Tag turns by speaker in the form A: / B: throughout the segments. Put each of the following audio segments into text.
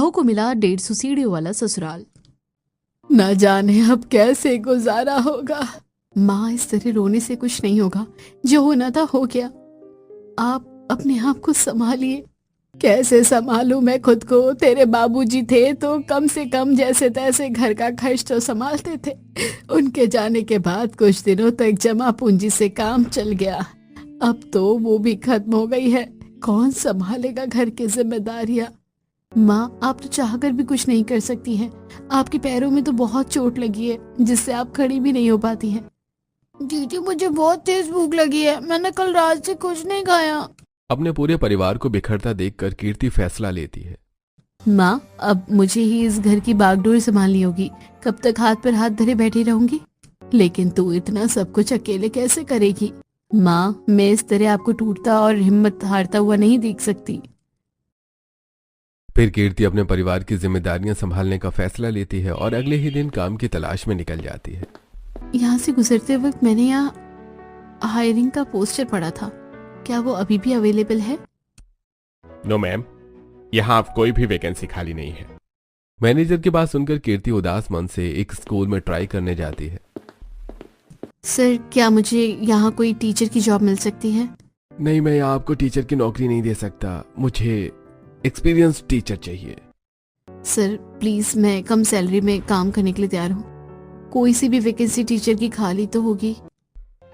A: बहू को मिला 150 सीढ़ियों वाला ससुराल। न जाने अब कैसे गुजारा होगा। माँ, इस तरह रोने से कुछ नहीं होगा, जो होना था हो गया। आप अपने आप को संभालिए। कैसे संभालूं मैं खुद को? तेरे बाबूजी थे तो कम से कम जैसे तैसे घर का खर्च तो संभालते थे। उनके जाने के बाद कुछ दिनों तक जमा पूंजी से काम चल गया, अब तो वो भी खत्म हो गई है। कौन संभालेगा घर की जिम्मेदारियां? माँ, आप तो चाहकर भी कुछ नहीं कर सकती हैं। आपके पैरों में तो बहुत चोट लगी है, जिससे आप खड़ी भी नहीं हो पाती हैं। दीदी, मुझे बहुत तेज भूख लगी है, मैंने कल रात से कुछ नहीं खाया।
B: अपने पूरे परिवार को बिखरता देखकर कीर्ति फैसला लेती है।
A: माँ, अब मुझे ही इस घर की बागडोर संभालनी होगी। कब तक हाथ पर हाथ धरे बैठी रहूंगी? लेकिन तू इतना सब कुछ अकेले कैसे करेगी? माँ, मैं इस तरह आपको टूटता और हिम्मत हारता हुआ नहीं देख सकती।
B: फिर कीर्ति अपने परिवार की जिम्मेदारियां संभालने का फैसला लेती है और अगले ही दिन काम की तलाश में निकल जाती है।
A: यहाँ से गुजरते वक्त मैंने यहाँ हायरिंग का पोस्टर पढ़ा था, क्या वो अभी भी अवेलेबल है?
B: नो मैम, यहाँ आप कोई भी वैकेंसी खाली नहीं है। मैनेजर की बात सुनकर कीर्ति उदास मन से एक स्कूल में ट्राई करने जाती है।
A: सर, क्या मुझे यहाँ कोई टीचर की जॉब मिल सकती है?
B: नहीं, मैं यहाँ आपको टीचर की नौकरी नहीं दे सकता, मुझे एक्सपीरियंस टीचर चाहिए।
A: सर प्लीज, मैं कम सैलरी में काम करने के लिए तैयार हूँ। कोई सी भी वैकेंसी टीचर की खाली तो होगी?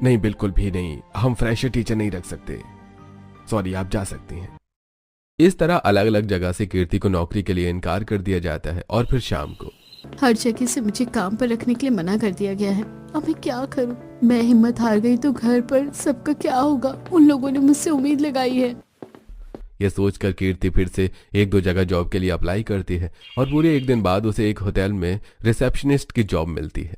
B: नहीं, बिल्कुल भी नहीं, हम फ्रेशर टीचर नहीं रख सकते। सॉरी, आप जा सकती हैं। इस तरह अलग अलग जगह से कीर्ति को नौकरी के लिए इनकार कर दिया जाता है और फिर शाम को
A: हर जगह से मुझे काम पर रखने के लिए मना कर दिया गया है। अब मैं क्या करूं? मैं हिम्मत हार गई तो घर पर सबका क्या होगा? उन लोगों ने मुझसे उम्मीद लगाई है।
B: यह सोचकर कीर्ति फिर से एक दो जगह जॉब के लिए अप्लाई करती है और पूरे एक दिन बाद उसे एक होटल में रिसेप्शनिस्ट की जॉब मिलती है।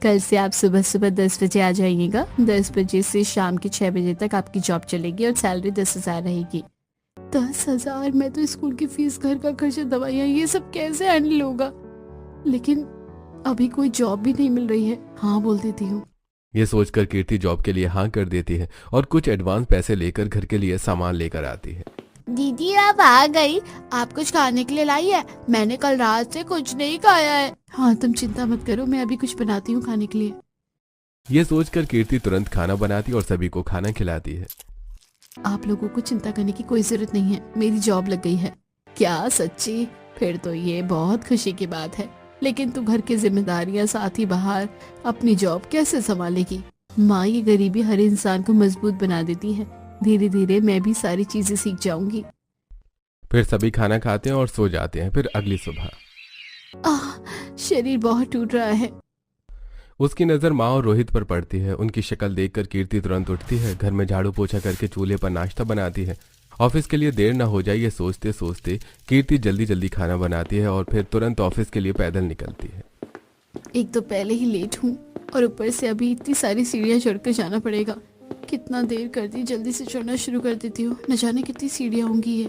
A: कल से आप सुबह सुबह 10 बजे आ जाइएगा। 10 बजे से शाम के 6 बजे तक आपकी जॉब चलेगी और सैलरी 10,000 रहेगी। 10,000? मैं तो स्कूल की फीस, घर का खर्चा, दवाइयाँ, ये सब कैसे हैंडल होगा? लेकिन अभी कोई जॉब भी नहीं मिल रही है। हाँ बोल देती हूँ।
B: ये सोचकर कीर्ति जॉब के लिए हाँ कर देती है और कुछ एडवांस पैसे लेकर घर के लिए सामान लेकर आती है।
A: दीदी, आप आ गई। आप कुछ खाने के लिए लाई है? मैंने कल रात से कुछ नहीं खाया है। हाँ, तुम चिंता मत करो, मैं अभी कुछ बनाती हूँ खाने के लिए।
B: ये सोचकर कीर्ति तुरंत खाना बनाती और सभी को खाना खिलाती है।
A: आप लोगों को चिंता करने की कोई जरूरत नहीं है, मेरी जॉब लग गई है। क्या सच्ची? फिर तो ये बहुत खुशी की बात है। लेकिन तू घर की जिम्मेदारियां, साथ ही बाहर अपनी जॉब कैसे संभालेगी? माँ, ये गरीबी हर इंसान को मजबूत बना देती है। धीरे धीरे मैं भी सारी चीजें सीख जाऊंगी।
B: फिर सभी खाना खाते हैं और सो जाते हैं। फिर अगली सुबह
A: शरीर बहुत टूट रहा है।
B: उसकी नजर माँ और रोहित पर पड़ती है। उनकी शक्ल देखकर कीर्ति तुरंत उठती है, घर में झाड़ू पोछा करके चूल्हे पर नाश्ता बनाती है। ऑफिस के लिए देर न हो जाए ये सोचते सोचते कीर्ति जल्दी जल्दी खाना बनाती है और फिर तुरंत ऑफिस के लिए पैदल निकलती है।
A: एक तो पहले ही लेट हूँ और ऊपर से अभी इतनी सारी सीढ़ियाँ चढ़कर जाना पड़ेगा। कितना देर कर दी, जल्दी से चढ़ना शुरू कर देती हूँ। न जाने कितनी सीढ़ियाँ होंगी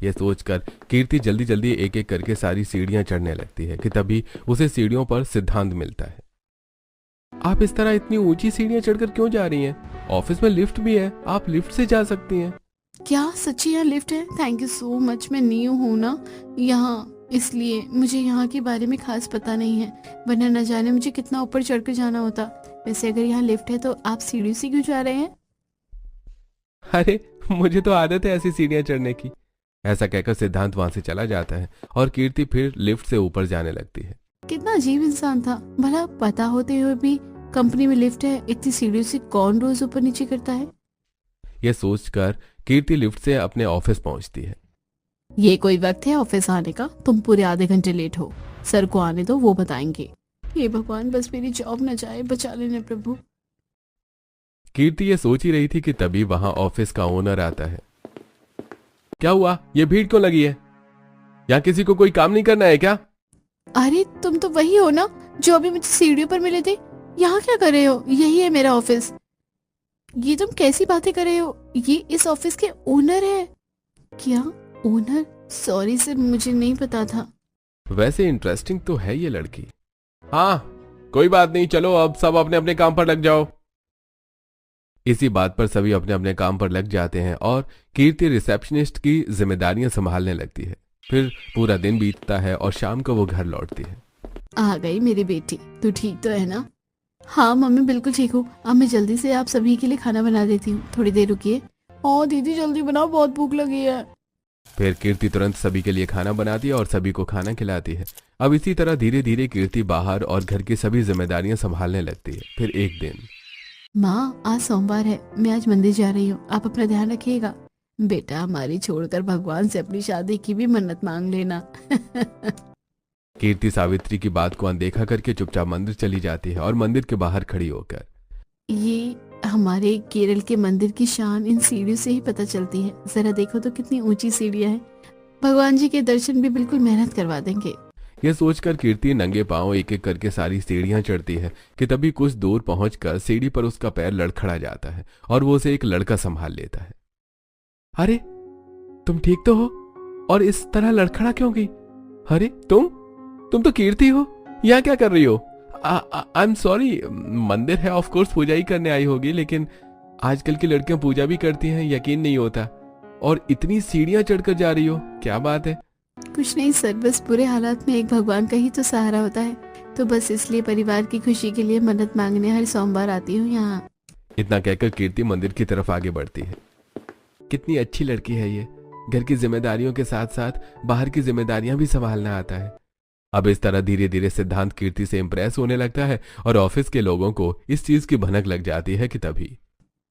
A: ये
B: सोचकर कीर्ति जल्दी जल्दी एक एक करके सारी सीढ़ियां चढ़ने लगती है कि तभी उसे सीढ़ियों पर सिद्धांत मिलता है। आप इस तरह इतनी ऊंची सीढ़ियां चढ़कर क्यों जा रही हैं? ऑफिस में लिफ्ट भी है, आप लिफ्ट से जा सकती हैं।
A: क्या सच्ची यहाँ लिफ्ट है? Thank you so much. मैं न्यू हूँ ना यहाँ, इसलिए मुझे यहाँ के बारे में खास पता नहीं है, वरना न जाने मुझे कितना ऊपर चढ़कर जाना होता। वैसे अगर यहाँ लिफ्ट है तो आप सीढ़ी से क्यों जा रहे हैं?
B: अरे, मुझे तो आदत है ऐसी सीढ़ियां चढ़ने की। ऐसा कहकर सिद्धांत वहां से चला जाता है और कीर्ति फिर लिफ्ट से ऊपर जाने लगती है।
A: कितना अजीब इंसान था भला। पता होते हुए भी कंपनी में लिफ्ट है, इतनी सीढ़ियों से कौन रोज ऊपर नीचे करता है?
B: यह सोचकर कीर्ति लिफ्ट से अपने ऑफिस पहुंचती है।
A: ये कोई वक्त है ऑफिस आने का? तुम पूरे आधे घंटे लेट हो। सर को आने दो, वो बताएंगे। हे भगवान, बस मेरी जॉब न जाए, बचा लेने प्रभु।
B: कीर्ति ये सोच ही रही थी कि तभी वहां ऑफिस का ओनर आता है। क्या हुआ? ये भीड़ क्यों लगी है? यहाँ किसी को कोई काम नहीं करना है क्या?
A: अरे, तुम तो वही हो ना जो अभी मुझे सीढ़ियों पर मिले थे। यहाँ क्या कर रहे हो? यही है मेरा ऑफिस। ये तुम कैसी बातें कर रहे हो? ये इस ऑफिस के ओनर है क्या? ओनर? सॉरी सर, मुझे नहीं पता था।
B: वैसे इंटरेस्टिंग तो है ये लड़की। हाँ, कोई बात नहीं, चलो अब सब अपने अपने काम पर लग जाओ। इसी बात पर सभी अपने अपने काम पर लग जाते हैं और कीर्ति रिसेप्शनिस्ट की जिम्मेदारियां संभालने लगती है। फिर पूरा दिन बीतता है और शाम को वो घर लौटती है।
A: आ गई मेरी बेटी, तू ठीक तो है ना? हाँ मम्मी बिल्कुल ठीक हूँ। अब मैं जल्दी से आप सभी के लिए खाना बना देती हूँ, थोड़ी देर रुकिए। हाँ दीदी जल्दी बनाओ, बहुत भूख लगी है।
B: फिर कीर्ति तुरंत सभी के लिए खाना बनाती है और सभी को खाना खिलाती है। अब इसी तरह धीरे धीरे कीर्ति बाहर और घर की सभी जिम्मेदारियां संभालने लगती है। फिर एक दिन,
A: माँ आज सोमवार है, मैं आज मंदिर जा रही हूँ, आप अपना ध्यान रखिएगा। बेटा हमारी छोड़कर भगवान से अपनी शादी की भी मन्नत मांग लेना।
B: कीर्ति सावित्री की बात को अनदेखा करके चुपचाप मंदिर चली जाती है और मंदिर के बाहर खड़ी होकर,
A: ये हमारे केरल के मंदिर की शान इन सीढ़ियों से ही पता चलती है। जरा देखो तो कितनी ऊंची सीढ़ियां हैं। भगवान जी के दर्शन भी बिल्कुल मेहनत करवा देंगे।
B: यह सोचकर कीर्ति नंगे पांव एक एक करके सारी सीढ़ियां चढ़ती है कि तभी कुछ दूर पहुंचकर सीढ़ी पर उसका पैर लड़खड़ा जाता है और वो उसे एक लड़का संभाल लेता है। अरे तुम ठीक तो हो? और इस तरह लड़खड़ा क्यों गई? अरे तुम तो कीर्ति हो, यहाँ क्या कर रही हो? आई एम सॉरी, मंदिर है ऑफ कोर्स, पूजा ही करने आई होगी, लेकिन आजकल की लड़कियां पूजा भी करती हैं, यकीन नहीं होता। और इतनी सीढ़ियां चढ़कर जा रही हो, क्या बात है?
A: कुछ नहीं सर, बस बुरे हालात में एक भगवान का ही तो सहारा होता है, तो बस इसलिए परिवार की खुशी के लिए मन्नत मांगने हर सोमवार आती हूँ यहाँ।
B: इतना कहकर कीर्ति मंदिर की तरफ आगे बढ़ती है। कितनी अच्छी लड़की है ये, घर की जिम्मेदारियों के साथ साथ बाहर की जिम्मेदारियां भी संभालना आता है। अब इस तरह धीरे धीरे सिद्धांत कीर्ति से इम्प्रेस होने लगता है और ऑफिस के लोगों को इस चीज की भनक लग जाती है कि तभी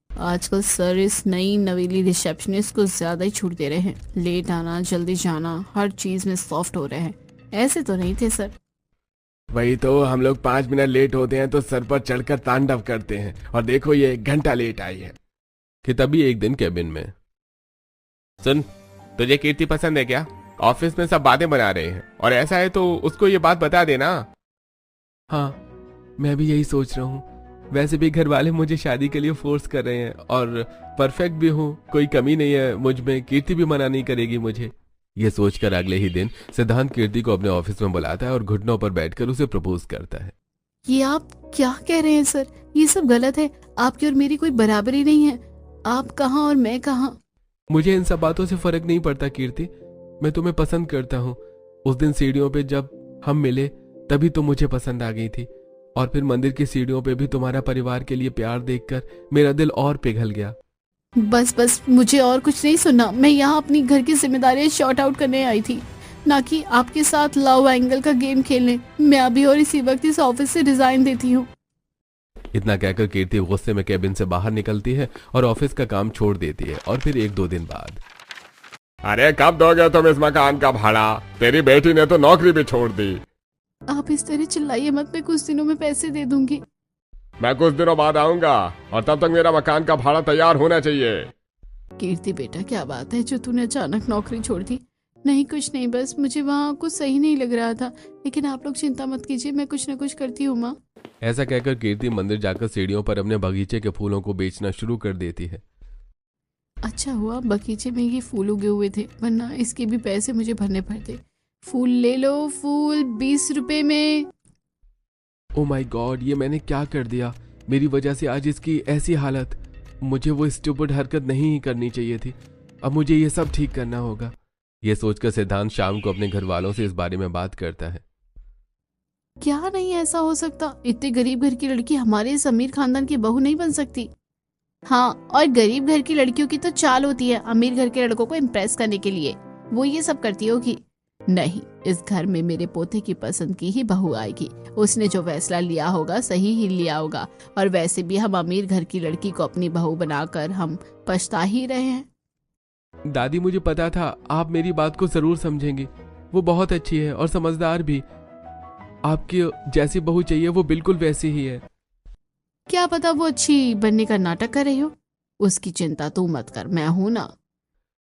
A: आजकल सर इस नई नवेली रिसेप्शनिस्ट को ज्यादा ही छूट दे रहे हैं। लेट आना, जल्दी जाना, हर चीज में सॉफ्ट हो रहे हैं। ऐसे तो नहीं थे सर।
B: वही तो, हम लोग 5 मिनट लेट होते हैं तो सर पर चढ़कर तांडव करते हैं, और देखो ये 1 घंटा लेट आई है। कि तभी एक दिन कैबिन में, सुन, तुझे कीर्ति पसंद है क्या? ऑफिस में सब बातें बना रहे हैं, और ऐसा है तो उसको ये बात बता देना। हाँ मैं भी यही सोच रहा हूँ। वैसे भी घर वाले मुझे शादी के लिए फोर्स कर रहे हैं और परफेक्ट भी हूँ, कोई कमी नहीं है मुझ में, कीर्ति भी मना नहीं करेगी मुझे। ये सोचकर अगले ही दिन सिद्धांत कीर्ति को अपने ऑफिस में बुलाता है और घुटनों पर बैठकर उसे प्रपोज करता है।
A: ये आप क्या कह रहे हैं सर? ये सब गलत है। आपकी और मेरी कोई बराबरी नहीं है। आप कहाँ और मैं कहाँ?
B: मुझे इन सब बातों से फर्क नहीं पड़ता कीर्ति, मैं तुम्हें पसंद करता हूँ। उस दिन सीढ़ियों पे जब हम मिले तभी तो मुझे पसंद आ गई थी, और फिर मंदिर की सीढ़ियों पे भी तुम्हारा परिवार के लिए प्यार देखकर मेरा दिल और पिघल गया।
A: बस बस, मुझे और कुछ नहीं सुनना। मैं यहाँ अपनी घर की जिम्मेदारियां शॉर्ट आउट करने आई थी, ना कि आपके साथ लव एंगल का गेम खेलने। मैं अभी और इसी वक्त इस ऑफिस से रिजाइन देती हूँ।
B: इतना कहकर कीर्ति गुस्से में कैबिन से बाहर निकलती है और ऑफिस का काम छोड़ देती है। और फिर 1-2 दिन बाद, अरे कब दोगे तुम इस मकान का भाड़ा? तेरी बेटी ने तो नौकरी भी छोड़ दी।
A: आप इस तरह चिल्लाइए मत, मैं कुछ दिनों में पैसे दे दूंगी।
B: मैं कुछ दिनों बाद आऊंगा और तब तक मेरा मकान का भाड़ा तैयार होना चाहिए।
A: कीर्ति बेटा, क्या बात है जो तूने अचानक नौकरी छोड़ दी? नहीं कुछ नहीं, बस मुझे वहाँ कुछ सही नहीं लग रहा था, लेकिन आप लोग चिंता मत कीजिए, मैं कुछ न कुछ करती हूँ माँ।
B: ऐसा कहकर कीर्ति मंदिर जाकर सीढ़ियों पर अपने बगीचे के फूलों को बेचना शुरू कर देती है।
A: अच्छा हुआ बगीचे में ये फूल उगे हुए थे, वरना इसके भी पैसे मुझे भरने पड़ते। फूल ले लो, फूल 20 रुपए में।
B: ओ माय गॉड, ये मैंने क्या कर दिया? मेरी वजह से आज इसकी ऐसी हालत। मुझे वो स्टूपिड हरकत नहीं करनी चाहिए थी। अब मुझे ये सब ठीक करना होगा। ये सोचकर सिद्धांत शाम को अपने घर वालों से इस बारे में बात करता है।
A: क्या नहीं ऐसा हो सकता? इतने गरीब घर की लड़की हमारे इस अमीर खानदान की बहू नहीं बन सकती। हाँ, और गरीब घर की लड़कियों की तो चाल होती है अमीर घर के लड़कों को इम्प्रेस करने के लिए, वो ये सब करती होगी। नहीं, इस घर में मेरे पोते की पसंद की ही बहू आएगी। उसने जो फैसला लिया होगा सही ही लिया होगा, और वैसे भी हम अमीर घर की लड़की को अपनी बहू बनाकर हम पछता ही रहे हैं।
B: दादी, मुझे पता था आप मेरी बात को जरूर समझेंगी। वो बहुत अच्छी है और समझदार भी। आपकी जैसी बहू चाहिए वो बिल्कुल वैसी ही है।
A: क्या पता वो अच्छी बनने का नाटक कर रही हो, उसकी चिंता तू मत कर, मैं हूं ना।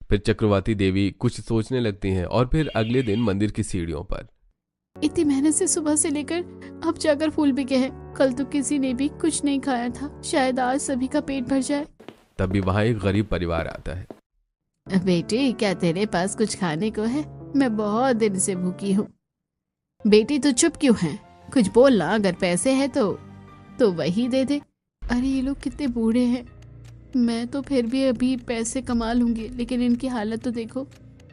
B: फिर चक्रवाती देवी कुछ सोचने लगती हैं और फिर अगले दिन मंदिर की सीढ़ियों पर,
A: इतनी मेहनत से सुबह से लेकर अब जाकर फूल बिके हैं। कल तो किसी ने भी कुछ नहीं खाया था, शायद आज सभी का पेट भर जाए।
B: तभी वहां एक गरीब परिवार आता है।
A: बेटी, क्या तेरे पास कुछ खाने को है? मैं बहुत दिन से भूखी हूँ। बेटी तू चुप क्यों है? कुछ बोलना, अगर पैसे है तो वही दे दे। अरे ये लोग कितने बूढ़े हैं। मैं तो फिर भी अभी पैसे कमा लूंगी, लेकिन इनकी हालत तो देखो,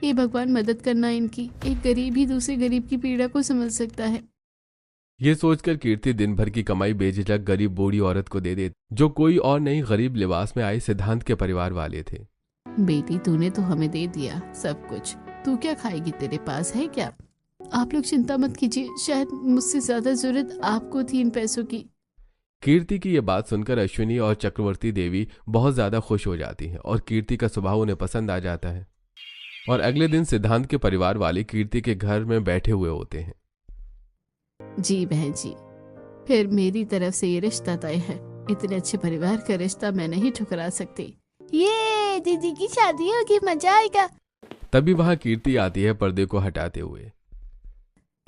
A: हे भगवान, मदद करना इनकी। एक गरीब ही दूसरे गरीब की पीड़ा को समझ सकता है।
B: ये सोचकर कीर्ति दिन भर की कमाई बेझिझक गरीब बूढ़ी औरत को दे देती, जो कोई और नहीं गरीब लिबास में आए सिद्धांत के परिवार वाले थे।
A: बेटी, तूने तो हमें दे दिया सब कुछ, तू क्या खाएगी? तेरे पास है क्या? आप लोग चिंता मत कीजिए, शायद मुझसे ज्यादा जरूरत आपको थी इन पैसों की।
B: कीर्ति की ये बात सुनकर अश्विनी और चक्रवर्ती देवी बहुत ज्यादा खुश हो जाती हैं और कीर्ति का स्वभाव उन्हें पसंद आ जाता है। और अगले दिन सिद्धांत के परिवार वाले कीर्ति के घर में बैठे हुए होते हैं।
A: जी बहन जी, फिर मेरी तरफ से ये रिश्ता तय है। इतने अच्छे परिवार का रिश्ता मैं नहीं ठुकरा सकती। ये दीदी की शादी होगी, मजा आएगा।
B: तभी वहां कीर्ति आती है पर्दे को हटाते हुए।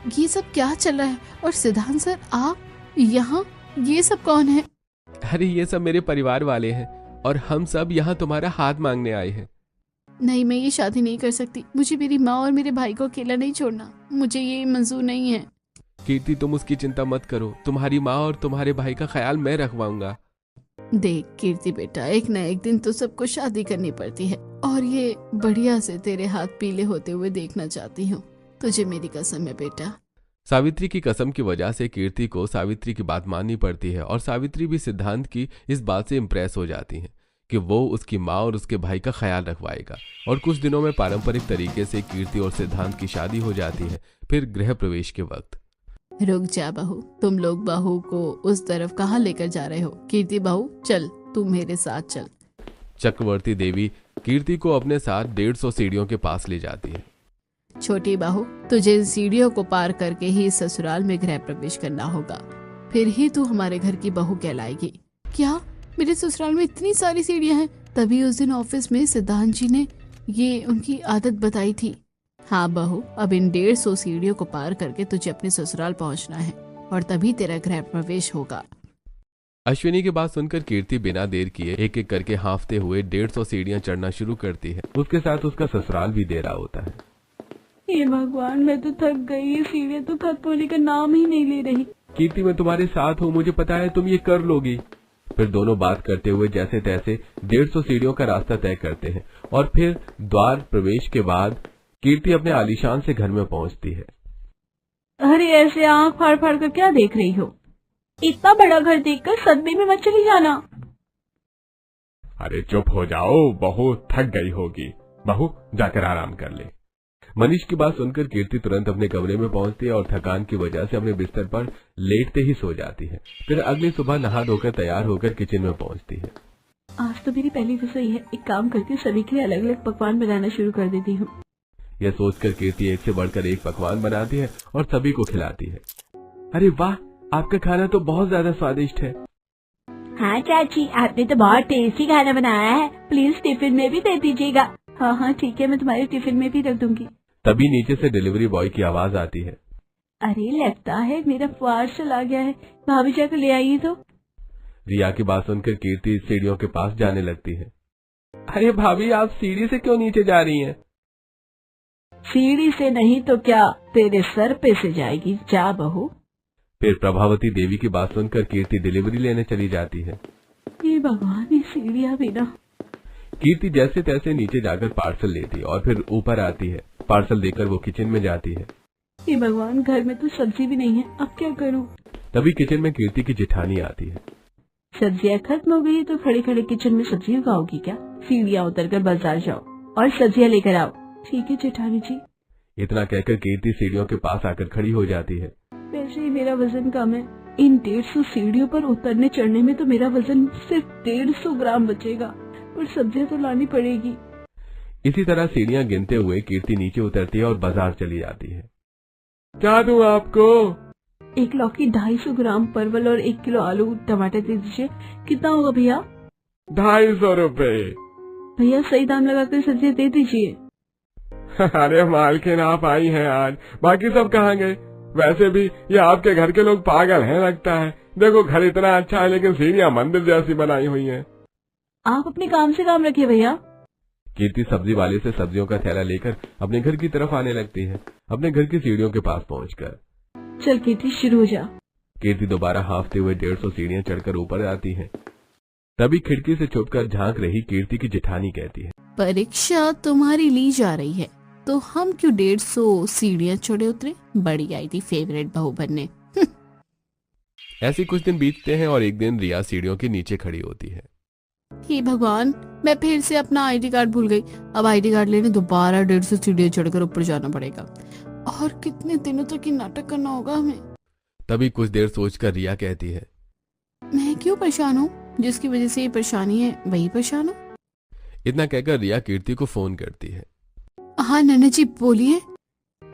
A: ये सब क्या चल रहा है? और सिद्धांत सर, आप यहाँ? ये सब कौन है?
B: अरे ये सब मेरे परिवार वाले हैं और हम सब यहाँ तुम्हारा हाथ मांगने आए हैं।
A: नहीं, मैं ये शादी नहीं कर सकती। मुझे मेरी माँ और मेरे भाई को अकेला नहीं छोड़ना। मुझे ये मंजूर नहीं है।
B: कीर्ति, तुम उसकी चिंता मत करो, तुम्हारी माँ और तुम्हारे भाई का ख्याल मैं रखवाऊंगा।
A: देख कीर्ति बेटा, एक न एक दिन तो सबको शादी करनी पड़ती है, और ये बढ़िया से तेरे हाथ पीले होते हुए देखना चाहती हूँ। तुझे मेरी कसम है बेटा।
B: सावित्री की कसम की वजह से कीर्ति को सावित्री की बात माननी पड़ती है और सावित्री भी सिद्धांत की इस बात से इम्प्रेस हो जाती है कि वो उसकी माँ और उसके भाई का ख्याल रखवाएगा। और कुछ दिनों में पारंपरिक तरीके से कीर्ति और सिद्धांत की शादी हो जाती है। फिर गृह प्रवेश के वक्त।
A: रुक जा बहू, तुम लोग बहू को उस तरफ कहाँ लेकर जा रहे हो? कीर्ति बहू, चल तू मेरे साथ चल।
B: चक्रवर्ती देवी कीर्ति को अपने साथ 150 सीढ़ियों के पास ले जाती है।
A: छोटी बहू, तुझे इन सीढ़ियों को पार करके ही इस ससुराल में गृह प्रवेश करना होगा, फिर ही तू हमारे घर की बहू कहलाएगी। क्या मेरे ससुराल में इतनी सारी सीढ़ियां हैं? तभी उस दिन ऑफिस में सिद्धांत जी ने ये उनकी आदत बताई थी। हाँ बहू, अब इन 150 सीढ़ियों को पार करके तुझे अपने ससुराल पहुंचना है और तभी तेरा गृह प्रवेश होगा।
B: अश्विनी की बात सुनकर कीर्ति बिना देर किए एक एक करके हाँफते हुए 150 सीढ़ियां चढ़ना शुरू करती है। उसके साथ उसका ससुराल भी दे रहा होता है।
C: हे भगवान, मैं तो थक गई। ये सीढ़ियाँ तो खत्म होने का नाम ही नहीं ले रही।
B: कीर्ति, मैं तुम्हारे साथ हूँ, मुझे पता है तुम ये कर लोगी। फिर दोनों बात करते हुए जैसे तैसे 150 सीढ़ियों का रास्ता तय करते हैं और फिर द्वार प्रवेश के बाद कीर्ति अपने आलीशान से घर में पहुंचती है।
C: अरे ऐसे आंख फाड़ फाड़ कर क्या देख रही हो? इतना बड़ा घर देखकर सदमे में मत चली जाना।
B: अरे चुप हो जाओ, बहू थक गई होगी। बहू जाकर आराम कर ले। मनीष की बात सुनकर कीर्ति तुरंत अपने कमरे में पहुंचती है और थकान की वजह से अपने बिस्तर पर लेटते ही सो जाती है। फिर अगली सुबह नहा धोकर तैयार होकर किचन में पहुंचती है।
C: आज तो मेरी पहली रसोई है। एक काम करती हूँ, सभी के लिए अलग अलग पकवान बनाना शुरू कर देती हूँ।
B: यह सोचकर कीर्ति एक से बढ़कर एक पकवान बनाती है और सभी को खिलाती है। अरे वाह, आपका खाना तो बहुत ज्यादा स्वादिष्ट है।
C: हाँ चाची, आपने तो बहुत टेस्टी खाना बनाया है। प्लीज टिफिन में भी दे दीजिएगा। हाँ हाँ ठीक है, मैं तुम्हारे टिफिन में भी रख दूंगी।
B: तभी नीचे से डिलीवरी बॉय की आवाज आती है।
C: अरे लगता है मेरा फार चला गया है। भाभी जाकर ले आइए तो।
B: रिया की बात सुनकर कीर्ति सीढ़ियों के पास जाने लगती है। अरे भाभी, आप सीढ़ी से क्यों नीचे जा रही हैं?
C: सीढ़ी से नहीं तो क्या, तेरे सर पे से जाएगी। जा बहू।
B: फिर प्रभावती देवी की बात सुनकर कीर्ति डिलीवरी लेने चली जाती है।
C: ये भगवान, ये सीढ़ियाँ भी ना।
B: कीर्ति जैसे तैसे नीचे जाकर पार्सल लेती और फिर ऊपर आती है। पार्सल देकर वो किचन में जाती है।
C: ये भगवान, घर में तो सब्जी भी नहीं है, अब क्या करूँ?
B: तभी किचन में कीर्ति की जेठानी आती है।
C: सब्जियाँ खत्म हो गई तो खड़े खड़े किचन में सब्जी उगाओगी क्या? सीढ़ियाँ उतर कर बाजार जाओ और सब्जियाँ लेकर आओ। ठीक है जेठानी जी।
B: इतना कहकर कीर्ति सीढ़ियों के पास आकर खड़ी हो जाती है।
C: वैसे ही मेरा वजन कम है। इन 150 सीढ़ियों पर उतरने चढ़ने में तो मेरा वजन सिर्फ 150 ग्राम बचेगा और सब्जियाँ तो लानी पड़ेगी।
B: इसी तरह सीढ़ियाँ गिनते हुए कीर्ति नीचे उतरती है और बाजार चली जाती है। क्या दूं आपको?
C: 1 लौकी, 250 ग्राम परवल और 1 किलो आलू टमाटर दे दीजिए। कितना होगा भैया?
B: 250 रुपए।
C: भैया सही दाम लगाकर सब्जियाँ दे दीजिए।
B: अरे मालकिन, आप आई हैं आज, बाकी सब कहाँ गए? वैसे भी ये आपके घर के लोग पागल हैं लगता है। देखो घर इतना अच्छा है लेकिन सीढ़ियाँ मंदिर जैसी बनाई हुई हैं।
C: आप अपने काम से काम रखिए भैया।
B: कीर्ति सब्जी वाले से सब्जियों का थैला लेकर अपने घर की तरफ आने लगती है। अपने घर की सीढ़ियों के पास पहुंचकर
C: चल कीर्ति, शुरू हो जा।
B: कीर्ति दोबारा हाँफते हुए 150 सीढ़ियां चढ़कर ऊपर आती है। तभी खिड़की से छुपकर झांक रही कीर्ति की जेठानी कहती है,
A: परीक्षा तुम्हारी ली जा रही है। तो हम क्यों 150 सीढ़ियां चढ़े उतरे? बड़ी आई थी फेवरेट बहू बनने।
B: ऐसे कुछ दिन बीतते हैं और एक दिन रिया सीढ़ियों के नीचे खड़ी होती है।
A: हे भगवान, मैं फिर से अपना आईडी कार्ड भूल गई। अब आईडी कार्ड लेने दोबारा 150 सीढ़ियां चढ़कर ऊपर जाना पड़ेगा। और कितने दिनों तक ये नाटक करना होगा हमें?
B: तभी कुछ देर सोचकर रिया कहती है,
A: मैं क्यों परेशान हूँ? जिसकी वजह से ये परेशानी है वही परेशान हो।
B: इतना कहकर रिया कीर्ति को फोन करती है।
A: हाँ नन्ना जी बोलिए।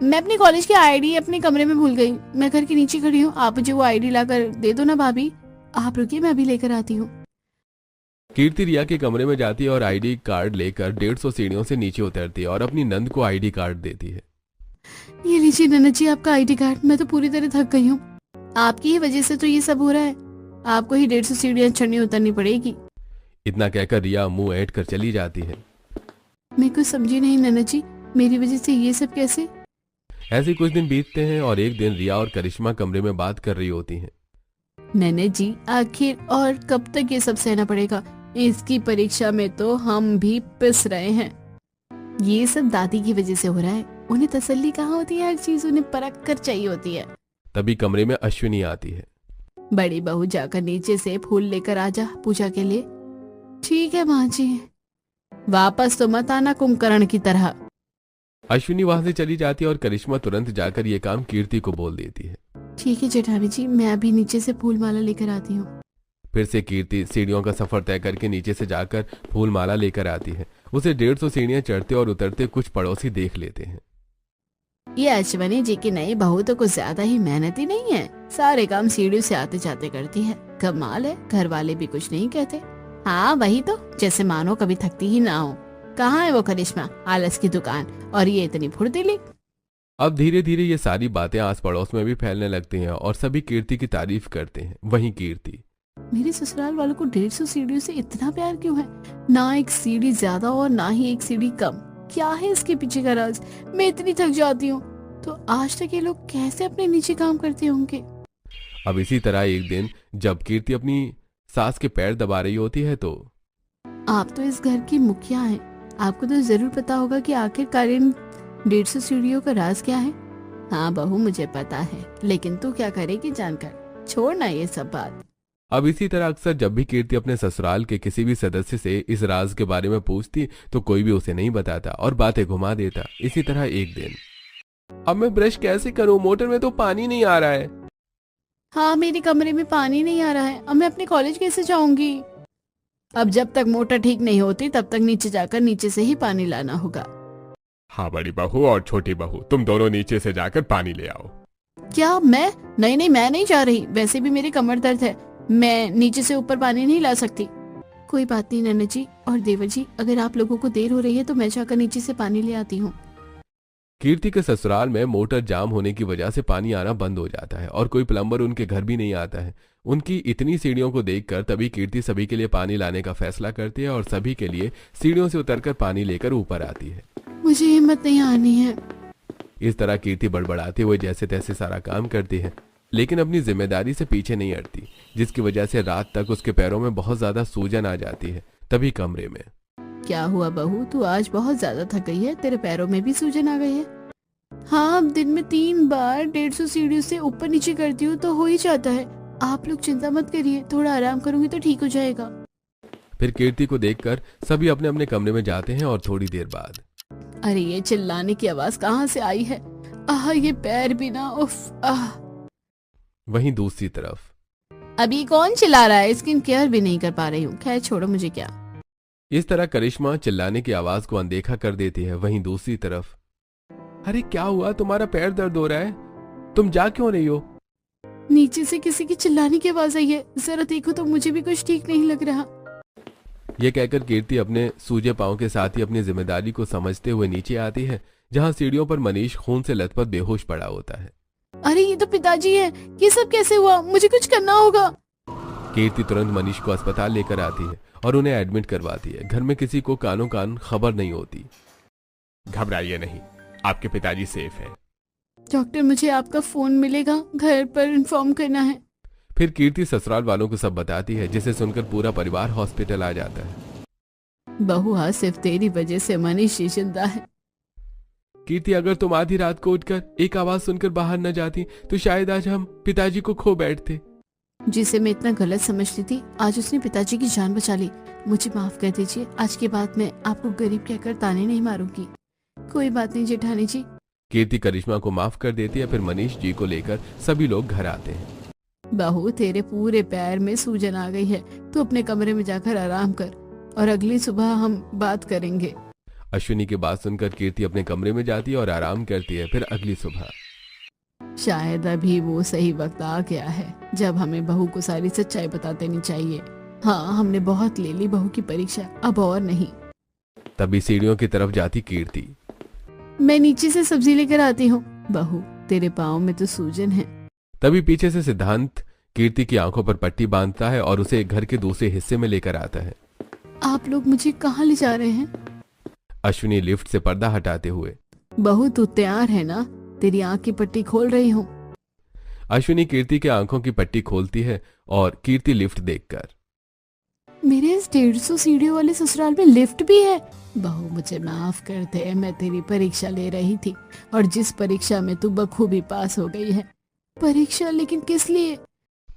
A: मैं अपनी कॉलेज की आईडी अपने कमरे में भूल गई। मैं घर के नीचे खड़ी हूँ, आप मुझे वो आईडी लाकर दे दो ना भाभी। आप रुकिए, मैं अभी लेकर आती हूँ।
B: कीर्ति रिया के कमरे में जाती है और आईडी कार्ड लेकर 150 सीढ़ियों से नीचे उतरती है और अपनी नंद को आईडी कार्ड देती है।
A: ये लीजिए नन्ना जी आपका आईडी कार्ड। मैं तो पूरी तरह थक गई हूँ, आपकी ही वजह से तो ये सब हो रहा है। आपको ही 150 सीढ़ियां चढ़नी उतरनी पड़ेगी।
B: इतना कहकर रिया मुंह ऐंठ कर चली जाती है।
A: मैं कुछ समझी नहीं नन्ना जी, मेरी वजह से ये सब कैसे?
B: ऐसे कुछ दिन बीतते हैं और एक दिन रिया और करिश्मा कमरे में बात कर रही होती हैं।
A: नन्ना जी आखिर और कब तक ये सब सहना पड़ेगा? इसकी परीक्षा में तो हम भी पिस रहे हैं। ये सब दादी की वजह से हो रहा है। उन्हें तसल्ली कहाँ होती है, हर चीज उन्हें परख कर चाहिए होती है।
B: तभी कमरे में अश्विनी आती है।
A: बड़ी बहू जाकर नीचे से फूल लेकर आ जा पूजा के लिए। ठीक है माँ जी, वापस तो मत आना कुंभकर्ण की तरह।
B: अश्विनी वहां से चली जाती है और करिश्मा तुरंत जाकर ये काम कीर्ति को बोल देती है।
A: ठीक है जेठानी जी, मैं अभी नीचे से फूल माला लेकर आती हूँ।
B: फिर से कीर्ति सीढ़ियों का सफर तय करके नीचे से जाकर फूल माला लेकर आती है। उसे 150 सीढ़ियां चढ़ते और उतरते कुछ पड़ोसी देख लेते हैं।
A: ये अश्विनी जी की नई बहू तो कुछ ज्यादा ही मेहनती नहीं है, सारे काम सीढ़ियों से आते जाते करती है। कमाल है, घर वाले भी कुछ नहीं कहते। हाँ वही तो, जैसे मानो कभी थकती ही ना हो। कहाँ है वो करिश्मा, आलस की दुकान, और ये इतनी फुर्तीली।
B: अब धीरे धीरे ये सारी बातें आस पड़ोस में भी फैलने लगती हैं और सभी कीर्ति की तारीफ करते हैं। वहीं कीर्ति,
A: मेरे ससुराल वालों को 150 सीढ़ियों से इतना प्यार क्यों है? ना एक सीढ़ी ज्यादा और ना ही एक सीढ़ी कम। क्या है इसके पीछे का राज? मैं इतनी थक जाती हूँ, तो आज तक ये लोग कैसे अपने नीचे काम करते होंगे?
B: अब इसी तरह एक दिन जब कीर्ति अपनी सास के पैर दबा रही होती है तो
A: आप तो इस घर की मुखिया हैं, आपको तो जरूर पता होगा कि आखिरकार इन 150 सीढ़ियों का राज क्या है। हाँ बहू मुझे पता है, लेकिन तू क्या करेगी जानकर? छोड़ना ये सब बात।
B: अब इसी तरह अक्सर जब भी कीर्ति अपने ससुराल के किसी भी सदस्य से इस राज के बारे में पूछती तो कोई भी उसे नहीं बताता और बातें घुमा देता। इसी तरह एक दिन, अब मैं ब्रश कैसे करूं, मोटर में तो पानी नहीं आ रहा है।
A: हाँ मेरे कमरे में पानी नहीं आ रहा है, अब मैं अपने कॉलेज कैसे जाऊंगी? अब जब तक मोटर ठीक नहीं होती तब तक नीचे जाकर नीचे से ही पानी लाना होगा।
B: हाँ बड़ी बहू और छोटी बहू, तुम दोनों नीचे से जाकर पानी ले आओ।
A: क्या मैं? नहीं मैं नहीं जा रही, वैसे भी मेरी कमर दर्द है, मैं नीचे से ऊपर पानी नहीं ला सकती। कोई बात नहीं नन्ना जी और देवर जी, अगर आप लोगों को देर हो रही है तो मैं जाकर नीचे से पानी ले आती हूँ।
B: कीर्ति के ससुराल में मोटर जाम होने की वजह से पानी आना बंद हो जाता है और कोई प्लम्बर उनके घर भी नहीं आता है। उनकी इतनी सीढ़ियों को देखकर तभी कीर्ति सभी के लिए पानी लाने का फैसला करती है और सभी के लिए सीढ़ियों से उतरकर पानी लेकर ऊपर आती है।
A: मुझे हिम्मत नहीं आनी है।
B: इस तरह कीर्ति बड़बड़ाते हुए जैसे तैसे सारा काम करती है, लेकिन अपनी जिम्मेदारी से पीछे नहीं हटती, जिसकी वजह से रात तक उसके पैरों में बहुत ज्यादा सूजन आ जाती है। तभी कमरे में,
A: क्या हुआ बहू, तू आज बहुत ज्यादा थक गई है, तेरे पैरों में भी सूजन आ गई है? हाँ अब दिन में 3 बार 150 सीढ़ियों से ऊपर नीचे करती हूँ तो हो ही जाता है। आप लोग चिंता मत करिए, थोड़ा आराम करूंगी तो ठीक हो जाएगा।
B: फिर कीर्ति को देखकर सभी अपने अपने कमरे में जाते हैं और थोड़ी देर बाद,
A: अरे ये चिल्लाने की आवाज कहाँ से आई है? आह ये पैर भी ना, उफ आह।
B: वहीं दूसरी तरफ,
A: अभी कौन चिल्ला रहा है? स्किन केयर भी नहीं कर पा रही हूँ, खैर छोड़ो मुझे क्या।
B: इस तरह करिश्मा चिल्लाने की आवाज को अनदेखा कर देती है। वहीं दूसरी तरफ, अरे क्या हुआ, तुम्हारा पैर दर्द हो रहा है, तुम जा क्यों रही हो?
A: नीचे से किसी की चिल्लाने की आवाज आई है, जरा देखो तो मुझे भी कुछ ठीक नहीं लग रहा।
B: ये कहकर कीर्ति अपने सूजे पांव के साथ ही अपनी जिम्मेदारी को समझते हुए नीचे आती है, जहां सीढ़ियों पर मनीष खून से लथपथ बेहोश पड़ा होता है।
A: अरे ये तो पिताजी है, ये सब कैसे हुआ? मुझे कुछ करना होगा।
B: कीर्ति तुरंत मनीष को अस्पताल लेकर आती है और उन्हें एडमिट करवाती है। घर में किसी को कानो कान खबर नहीं होती। घबराइए नहीं, आपके पिताजी सेफ हैं।
A: डॉक्टर मुझे आपका फोन मिलेगा, घर पर इन्फॉर्म करना है।
B: फिर कीर्ति ससुराल वालों को सब बताती है, जिसे सुनकर पूरा परिवार हॉस्पिटल आ जाता है।
A: बहू हाँ सिर्फ तेरी वजह से मनीष जिंदा है।
B: कीर्ति, अगर तुम आधी रात को उठकर एक आवाज सुनकर बाहर न जाती तो शायद आज हम पिताजी को खो बैठते।
A: जिसे मैं इतना गलत समझती थी, आज उसने पिताजी की जान बचा ली। मुझे माफ कर दीजिए, आज के बाद मैं आपको गरीब कहकर ताने नहीं मारूंगी। कोई बात नहीं जेठानी जी।
B: कीर्ति करिश्मा को माफ कर देती है। फिर मनीष जी को लेकर सभी लोग घर आते हैं।
A: बहू, तेरे पूरे पैर में सूजन आ गई है, तू अपने कमरे में जाकर आराम कर और अगली सुबह हम बात करेंगे।
B: अश्विनी की बात सुनकर कीर्ति अपने कमरे में जाती है और आराम करती है। फिर अगली सुबह
A: शायद अभी वो सही वक्त आ गया है जब हमें बहू को सारी सच्चाई बता देनी चाहिए। हाँ, हमने बहुत ले ली बहू की परीक्षा, अब और नहीं।
B: तभी सीढ़ियों की तरफ जाती कीर्ति।
A: मैं नीचे से सब्जी लेकर आती हूँ। बहू, तेरे पाँव में तो सूजन है।
B: तभी पीछे से सिद्धांत कीर्ति की आंखों पर पट्टी बांधता है और उसे घर के दूसरे हिस्से में लेकर आता है।
A: आप लोग मुझे कहाँ ले जा रहे हैं?
B: अश्विनी लिफ्ट से पर्दा हटाते हुए।
A: बहू, तू तैयार है ना? तेरी आंख की पट्टी खोल रही हूँ।
B: अश्विनी कीर्ति के आंखों की पट्टी खोलती है और कीर्ति लिफ्ट देखकर,
A: मेरे इस 150 सीढ़ियों वाले ससुराल में लिफ्ट भी है? बहू, मुझे माफ कर दे, मैं तेरी परीक्षा ले रही थी और जिस परीक्षा में तू बखूबी पास हो गई है। परीक्षा? लेकिन किस लिए?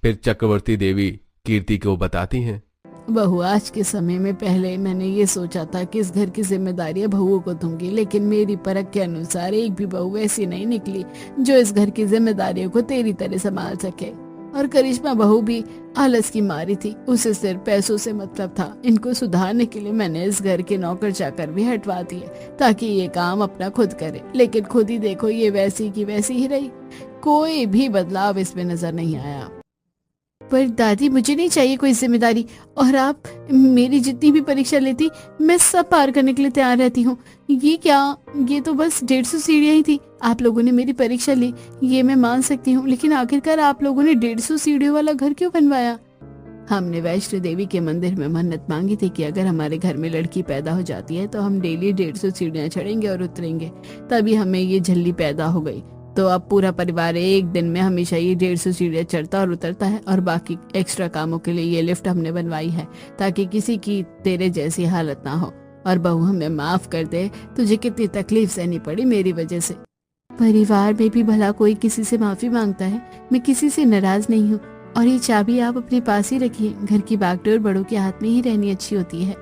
B: फिर चक्रवर्ती देवी कीर्ति को बताती हैं।
A: बहू, आज के समय में पहले मैंने ये सोचा था कि इस घर की जिम्मेदारियां बहुओं को दूंगी, लेकिन मेरी परख के अनुसार एक भी बहू ऐसी नहीं निकली जो इस घर की जिम्मेदारियों को तेरी तरह संभाल सके। और करिश्मा बहू भी आलस की मारी थी, उसे सिर्फ पैसों से मतलब था। इनको सुधारने के लिए मैंने इस घर के नौकर चाकर भी हटवा दिए ताकि ये काम अपना खुद करे, लेकिन खुद ही देखो, ये वैसी की वैसी ही रही। कोई भी बदलाव इसमें नजर नहीं आया। पर दादी, मुझे नहीं चाहिए कोई जिम्मेदारी, और आप मेरी जितनी भी परीक्षा लेती मैं सब पार करने के लिए तैयार रहती हूँ। ये क्या, ये तो बस 150 सीढ़ियाँ ही थी। आप लोगों ने मेरी परीक्षा ली, ये मैं मान सकती हूँ, लेकिन आखिरकार आप लोगों ने 150 सीढ़ियों वाला घर क्यों बनवाया? हमने वैष्णो देवी के मंदिर में मन्नत मांगी थी कि अगर हमारे घर में लड़की पैदा हो जाती है तो हम डेली 150 सीढ़ियाँ चढ़ेंगे और उतरेंगे। तभी हमें ये झल्ली पैदा हो गई। तो अब पूरा परिवार एक दिन में हमेशा ये 150 सीढ़ियाँ चढ़ता और उतरता है, और बाकी एक्स्ट्रा कामों के लिए ये लिफ्ट हमने बनवाई है ताकि किसी की तेरे जैसी हालत ना हो। और बहू, हमें माफ कर दे, तुझे कितनी तकलीफ सहनी पड़ी मेरी वजह से। परिवार में भी भला कोई किसी से माफी मांगता है? मैं किसी से नाराज नहीं हूँ, और ये चाबी आप अपने पास ही रखिए। घर की बागडोर बड़ों के हाथ में ही रहनी अच्छी होती है।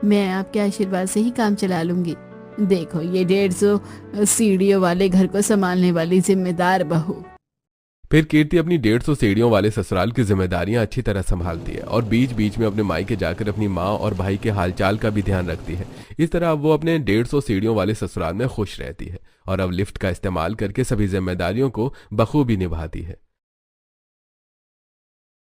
A: मैं आपके आशीर्वाद से ही काम चला लूंगी। देखो, ये 150 सीढ़ियों वाले घर को संभालने वाली जिम्मेदार बहू।
B: फिर कीर्ति अपनी 150 सीढ़ियों वाले ससुराल की जिम्मेदारियां अच्छी तरह संभालती है और बीच बीच में अपने मायके जाकर अपनी माँ और भाई के हालचाल का भी ध्यान रखती है। इस तरह अब वो अपने 150 सीढ़ियों वाले ससुराल में खुश रहती है और अब लिफ्ट का इस्तेमाल करके सभी जिम्मेदारियों को बखूबी निभाती है।